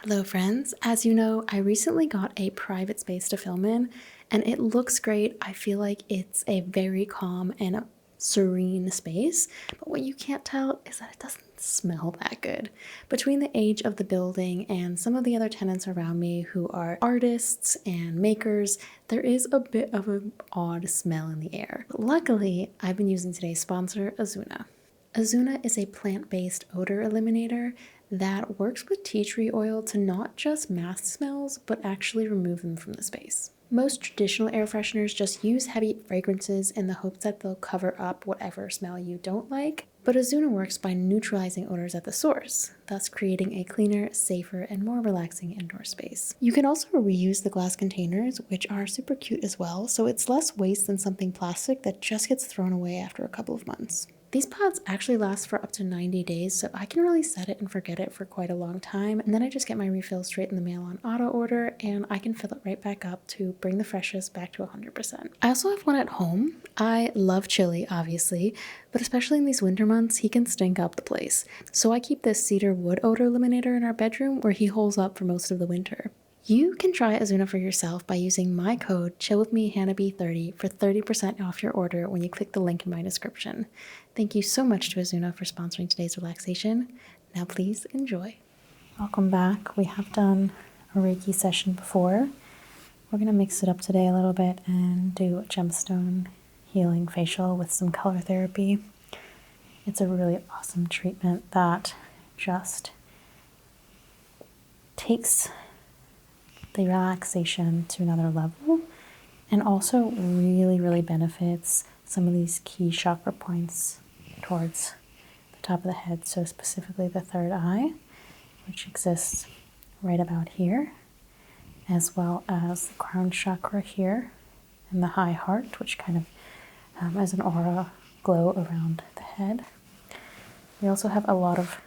Hello friends, as you know, I recently got a private space to film in and it looks great. I feel like it's a very calm and serene space, but what you can't tell is that it doesn't smell that good. Between the age of the building and some of the other tenants around me who are artists and makers, there is a bit of an odd smell in the air. But luckily, I've been using today's sponsor, Azuna. Azuna is a plant-based odor eliminator that works with tea tree oil to not just mask smells, but actually remove them from the space. Most traditional air fresheners just use heavy fragrances in the hopes that they'll cover up whatever smell you don't like, but Azuna works by neutralizing odors at the source, thus creating a cleaner, safer, and more relaxing indoor space. You can also reuse the glass containers, which are super cute as well, so it's less waste than something plastic that just gets thrown away after a couple of months. These pods actually last for up to 90 days, so I can really set it and forget it for quite a long time, and then I just get my refills straight in the mail on auto order, and I can fill it right back up to bring the freshness back to 100%. I also have one at home. I love chili, obviously, but especially in these winter months, he can stink up the place. So I keep this cedar wood odor eliminator in our bedroom where he holds up for most of the winter. You can try Azuna for yourself by using my code CHILLWITHMEHANNAB30 for 30% off your order when you click the link in my description. Thank you so much to Azuna for sponsoring today's relaxation. Now please enjoy. Welcome back. We have done a Reiki session before. We're going to mix it up today a little bit and do a gemstone healing facial with some color therapy. It's a really awesome treatment that just takes the relaxation to another level and also really benefits some of these key chakra points towards the top of the head, so specifically the third eye, which exists right about here, as well as the crown chakra here and the high heart, which kind of has an aura glow around the head. We also have a lot of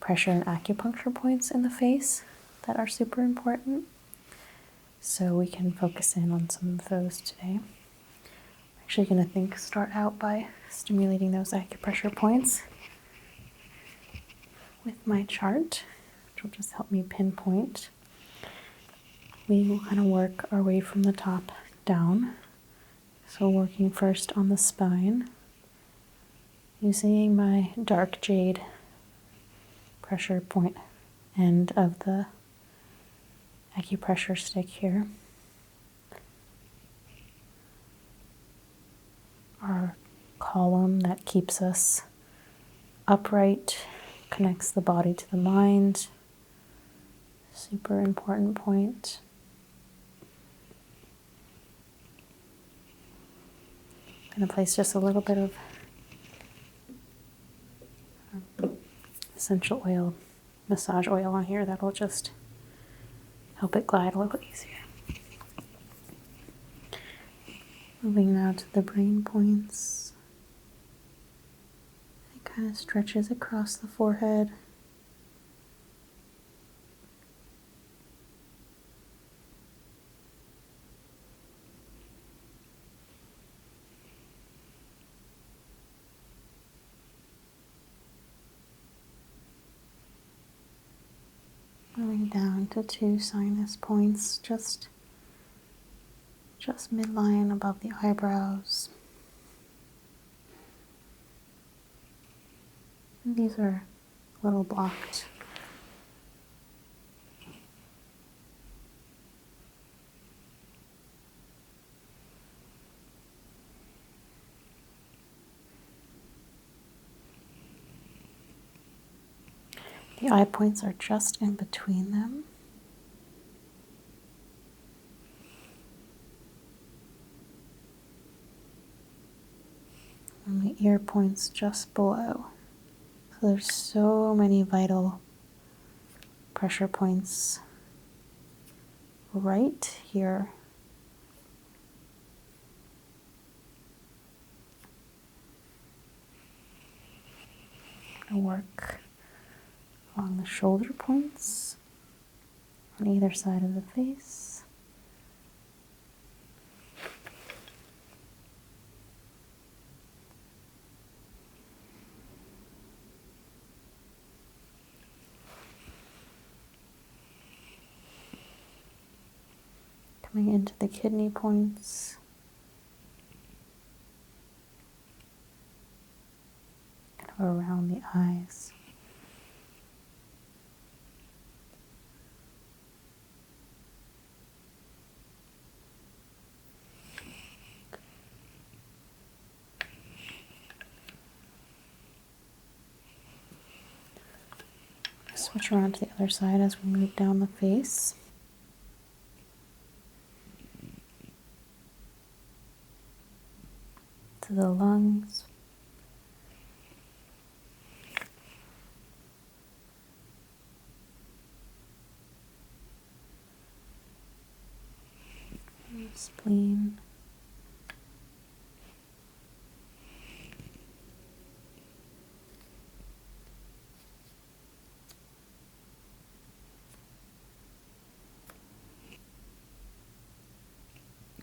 pressure and acupuncture points in the face that are super important. So we can focus in on some of those today. I'm actually going to start out by stimulating those acupressure points with my chart, which will just help me pinpoint. We will kind of work our way from the top down. So working first on the spine, using my dark jade pressure point end of the acupressure stick here. Our column that keeps us upright, connects the body to the mind. Super important point. I'm going to place just a little bit of essential oil, massage oil on here that will just help it glide a little easier. Moving now to the brain points. It kind of stretches across the forehead. Moving down to 2 sinus points, just midline above the eyebrows. And these are a little blocked. The eye points are just in between them. And the ear points just below. So there's so many vital pressure points right here. I'm going to work along the shoulder points on either side of the face. Coming into the kidney points. Kind of around the eyes. Switch around to the other side as we move down the face. To the lungs. Spleen.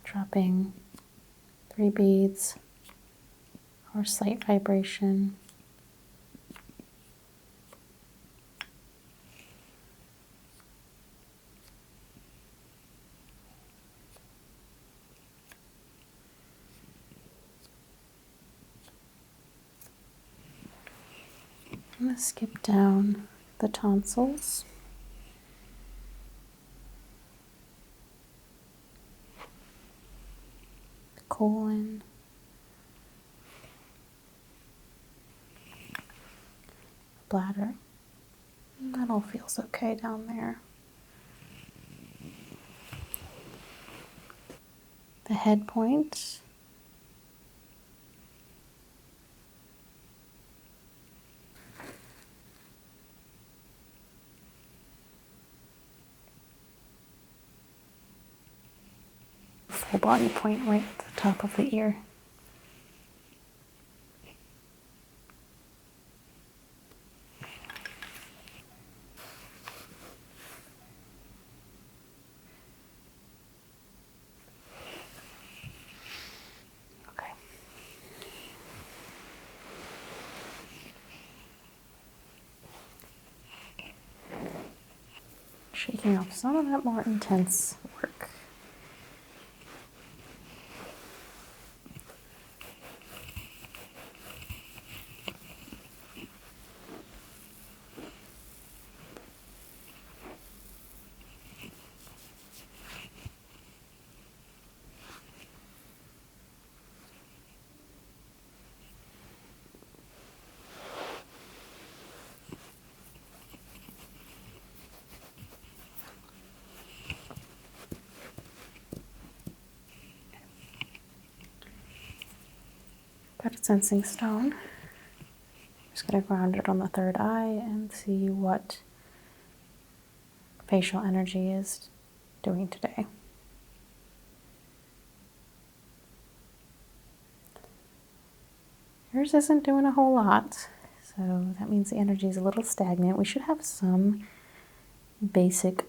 Dropping 3 beads or slight vibration. I'm going to skip down the tonsils. The colon. Bladder. That all feels okay down there. The head point. Full body point right at the top of the ear. Okay. Shaking off some of that more intense work. Got a sensing stone. Just going to ground it on the third eye and see what facial energy is doing today. Yours isn't doing a whole lot, so that means the energy is a little stagnant. We should have some basic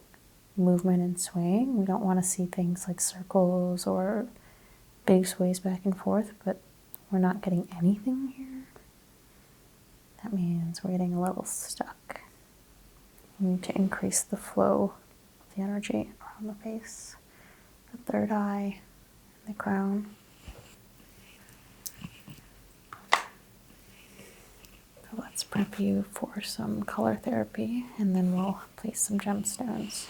movement and swaying. We don't want to see things like circles or big sways back and forth, but we're not getting anything here. That means we're getting a little stuck. We need to increase the flow of the energy around the face, the third eye, and the crown. So let's prep you for some color therapy, and then we'll place some gemstones.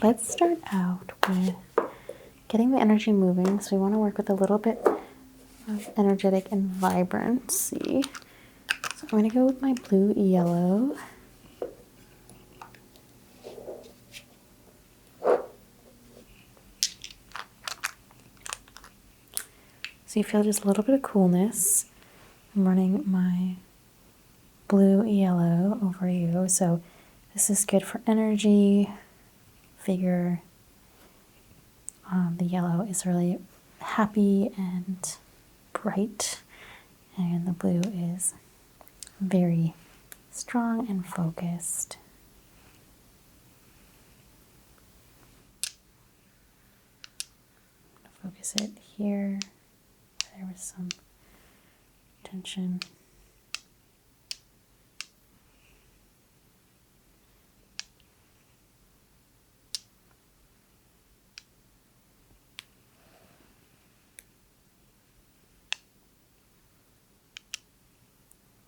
Let's start out with getting the energy moving. So we want to work with a little bit of energetic and vibrancy. So I'm going to go with my blue yellow. So you feel just a little bit of coolness. I'm running my blue yellow over you. So this is good for energy, vigor. The yellow is really happy and bright, and the blue is very strong and focused. Focus it here. There was some tension.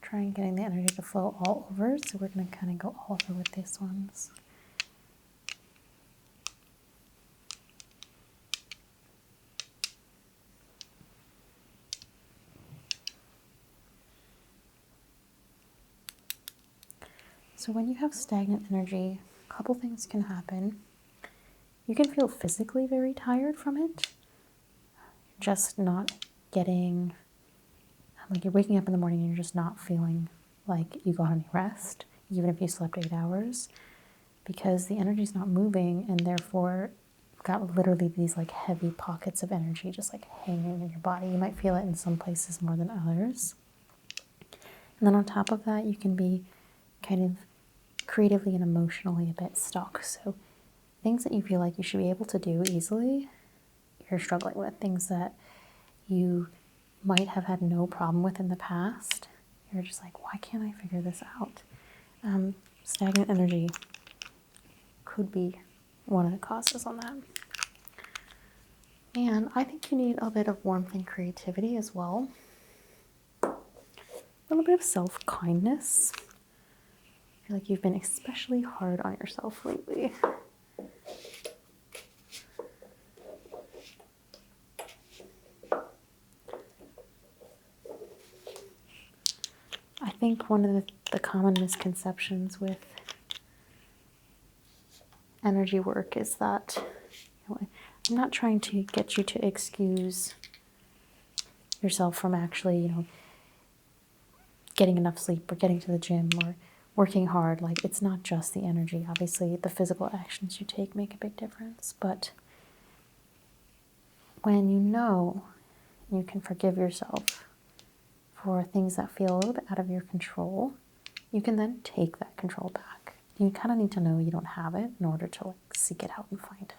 Trying getting the energy to flow all over, so we're going to kind of go all over with these ones. So when you have stagnant energy, a couple things can happen. You can feel physically very tired from it, just not getting, like you're waking up in the morning and you're just not feeling like you got any rest, even if you slept 8 hours, because the energy's not moving, and therefore you've got literally these like heavy pockets of energy just like hanging in your body. You might feel it in some places more than others. And then on top of that, you can be kind of creatively and emotionally a bit stuck. So things that you feel like you should be able to do easily, you're struggling with. Things that you might have had no problem with in the past, you're just like, why can't I figure this out? Stagnant energy could be one of the causes on that. And I think you need a bit of warmth and creativity as well. A little bit of self-kindness. I feel like you've been especially hard on yourself lately. I think one of the common misconceptions with energy work is that, I'm not trying to get you to excuse yourself from actually, getting enough sleep or getting to the gym or working hard. Like, it's not just the energy. Obviously, the physical actions you take make a big difference. But when you can forgive yourself for things that feel a little bit out of your control, you can then take that control back. You kind of need to know you don't have it in order to seek it out and find it.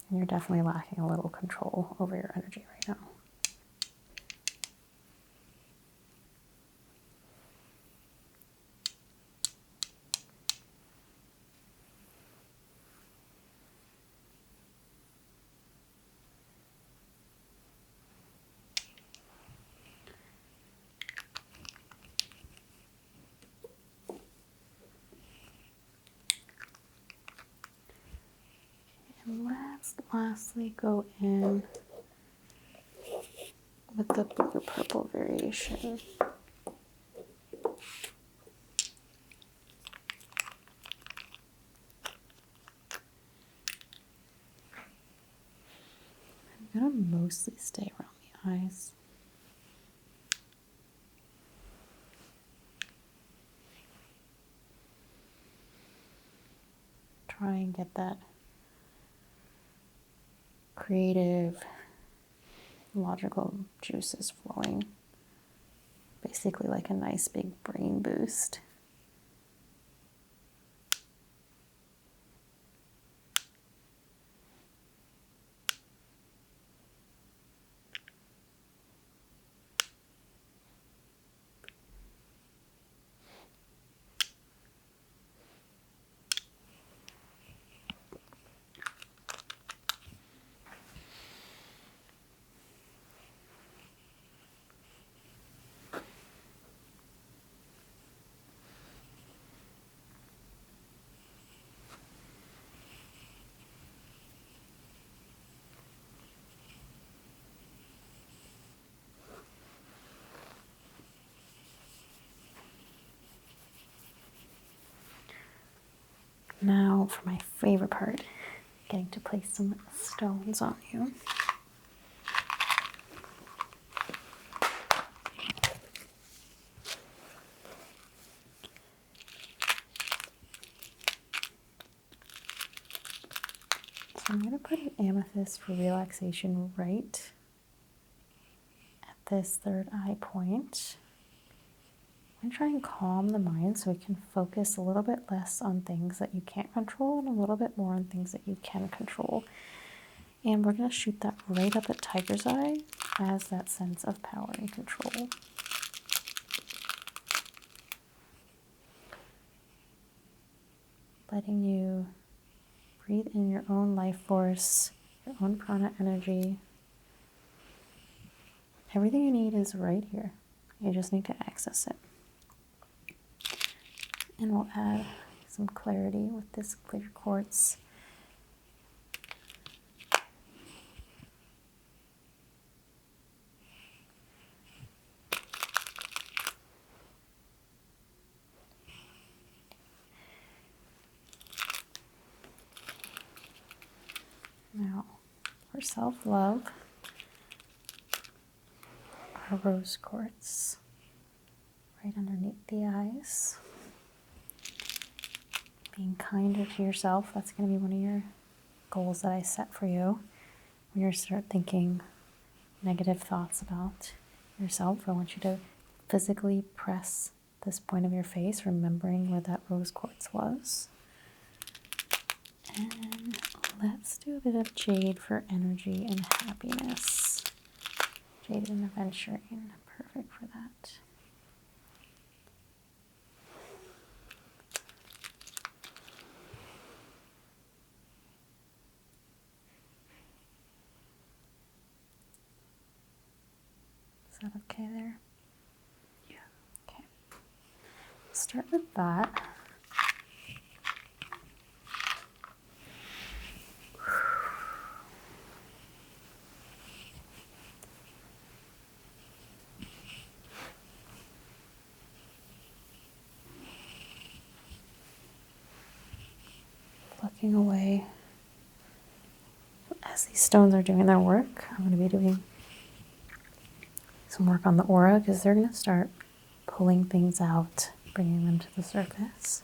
And you're definitely lacking a little control over your energy right now. And let's lastly go in with the blue-purple variation. I'm going to mostly stay around the eyes. Try and get that creative, logical juices flowing. Basically like a nice big brain boost. Now for my favorite part, getting to place some stones on you. So I'm going to put an amethyst for relaxation right at this third eye point. I'm going to try and calm the mind so we can focus a little bit less on things that you can't control and a little bit more on things that you can control. And we're going to shoot that right up at Tiger's Eye as that sense of power and control. Letting you breathe in your own life force, your own prana energy. Everything you need is right here. You just need to access it. And we'll add some clarity with this clear quartz. Now, for self-love, our rose quartz right underneath the eyes. Being kinder to yourself, that's going to be one of your goals that I set for you. When you start thinking negative thoughts about yourself, I want you to physically press this point of your face, remembering where that rose quartz was. And let's do a bit of jade for energy and happiness. Jade and aventurine, perfect for that. Is that okay there? Yeah. Okay. Start with that. Plucking away. As these stones are doing their work, I'm going to be doing some work on the aura because they're going to start pulling things out, bringing them to the surface.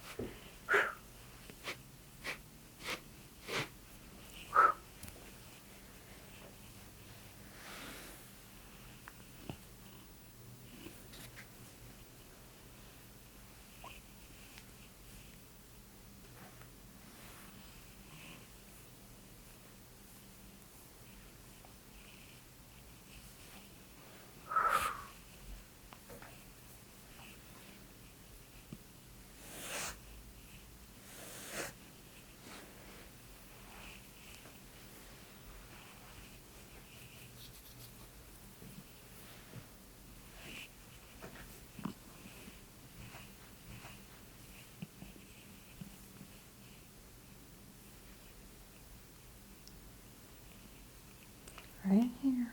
Right here.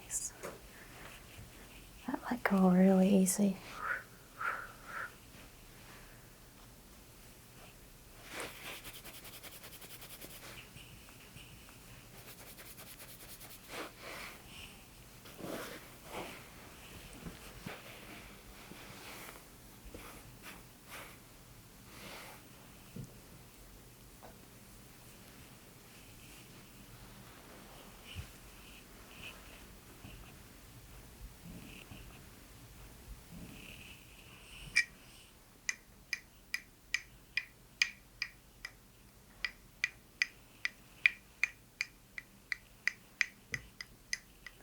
Nice. That let go really easy.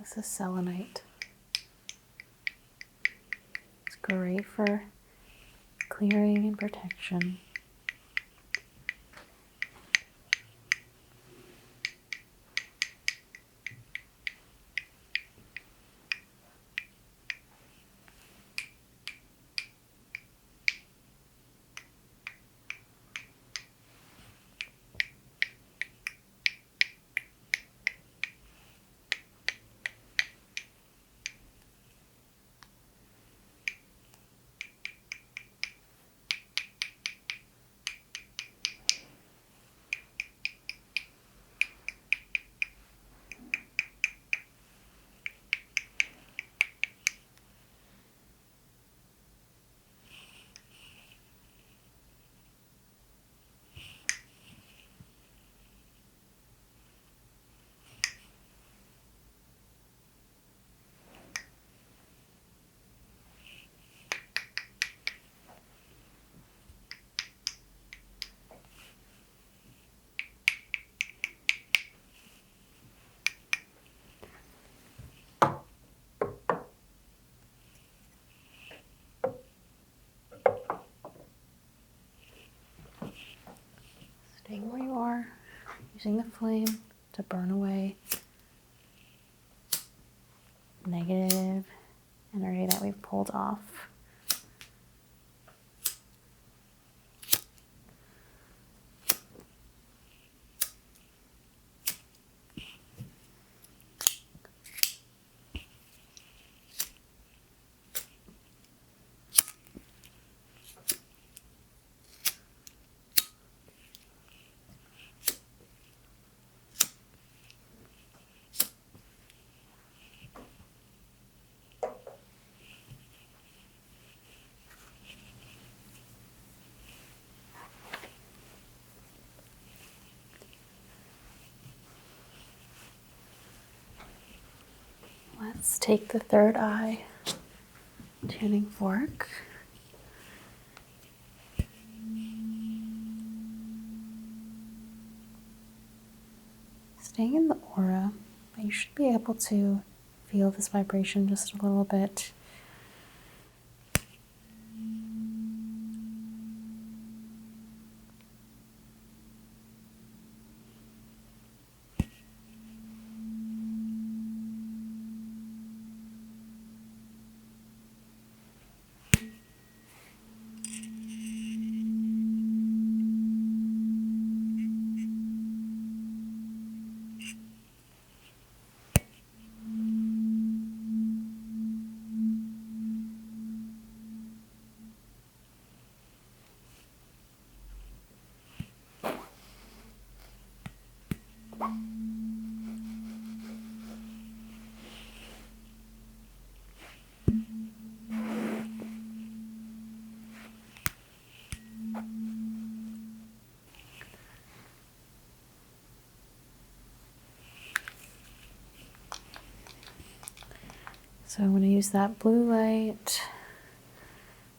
This is selenite. It's great for clearing and protection. using the flame to burn away negative energy that we've pulled off. Let's take the third eye tuning fork. Staying in the aura, but you should be able to feel this vibration just a little bit. So I'm going to use that blue light.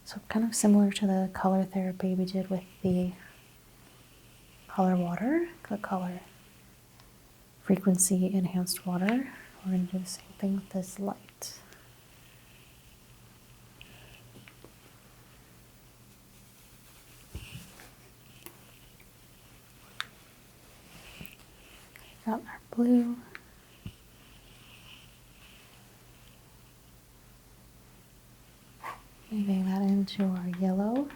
So kind of similar to the color therapy we did with the color water, the color frequency enhanced water. We're going to do the same thing with this light. Got our blue. Moving that into our yellow.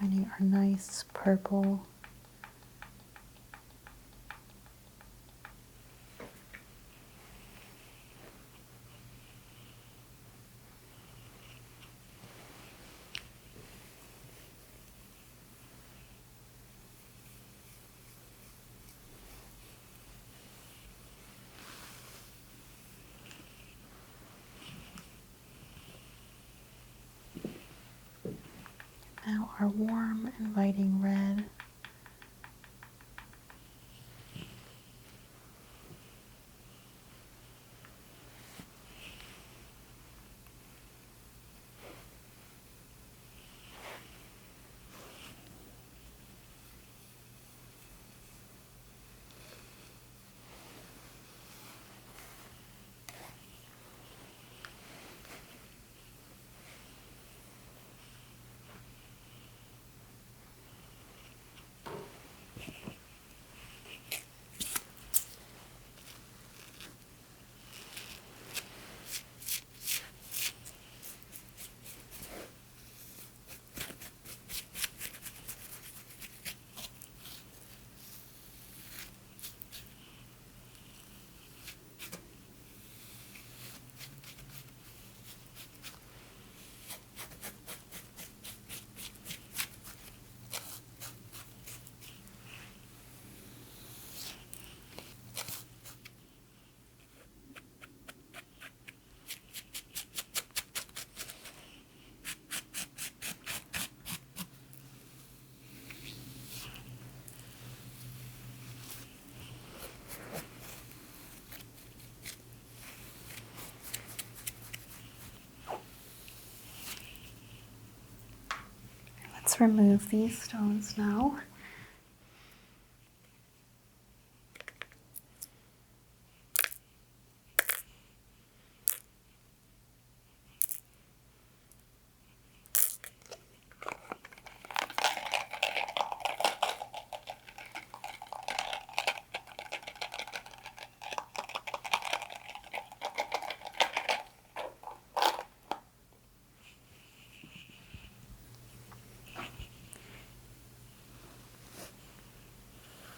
Finding our nice purple. Now our warm, inviting red. let's remove these stones now.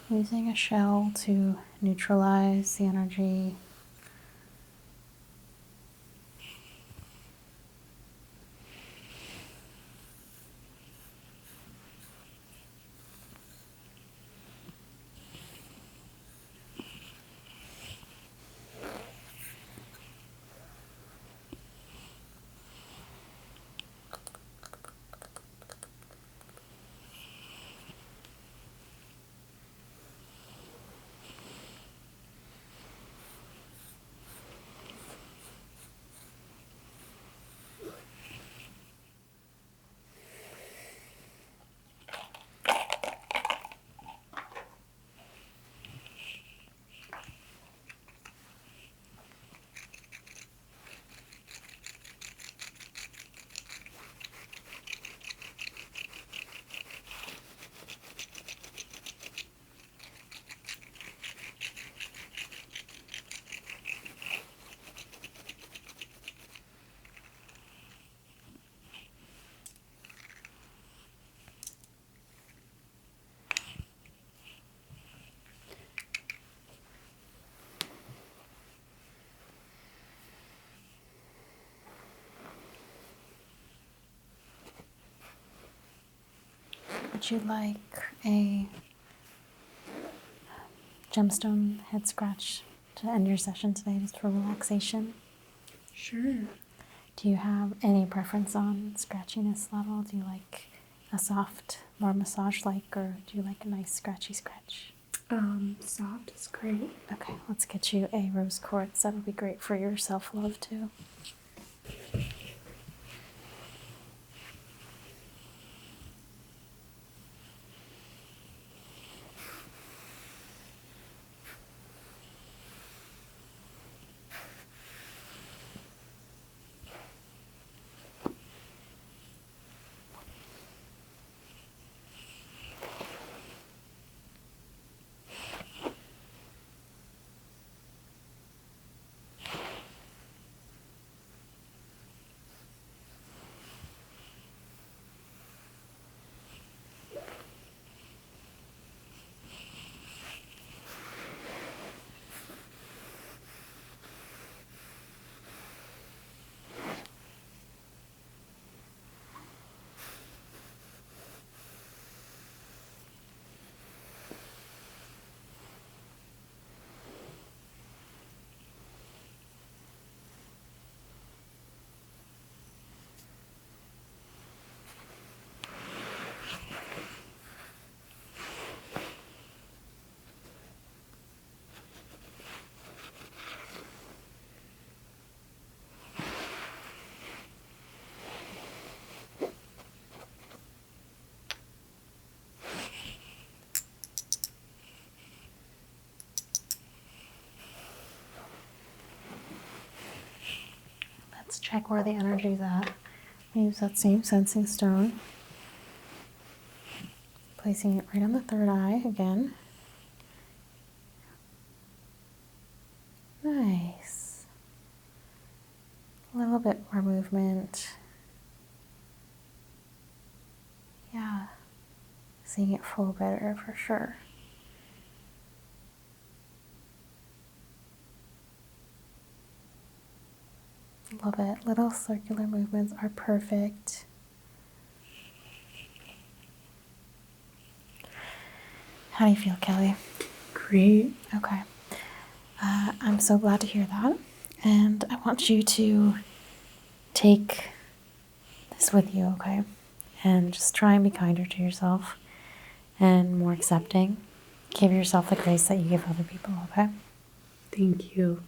Using a shell to neutralize the energy. Would you like a gemstone head scratch to end your session today, just for relaxation? Sure. Do you have any preference on scratchiness level? Do you like a soft, more massage-like, or do you like a nice scratchy scratch? Soft is great. Okay, let's get you a rose quartz. That'll be great for your self-love too. Let's check where the energy's at. Use that same sensing stone. Placing it right on the third eye again. Nice. A little bit more movement. Yeah. Seeing it flow better for sure. Love it. Little circular movements are perfect. How do you feel, Kelly? Great. Okay. I'm so glad to hear that. And I want you to take this with you, okay? And just try and be kinder to yourself and more accepting. Give yourself the grace that you give other people, okay? Thank you.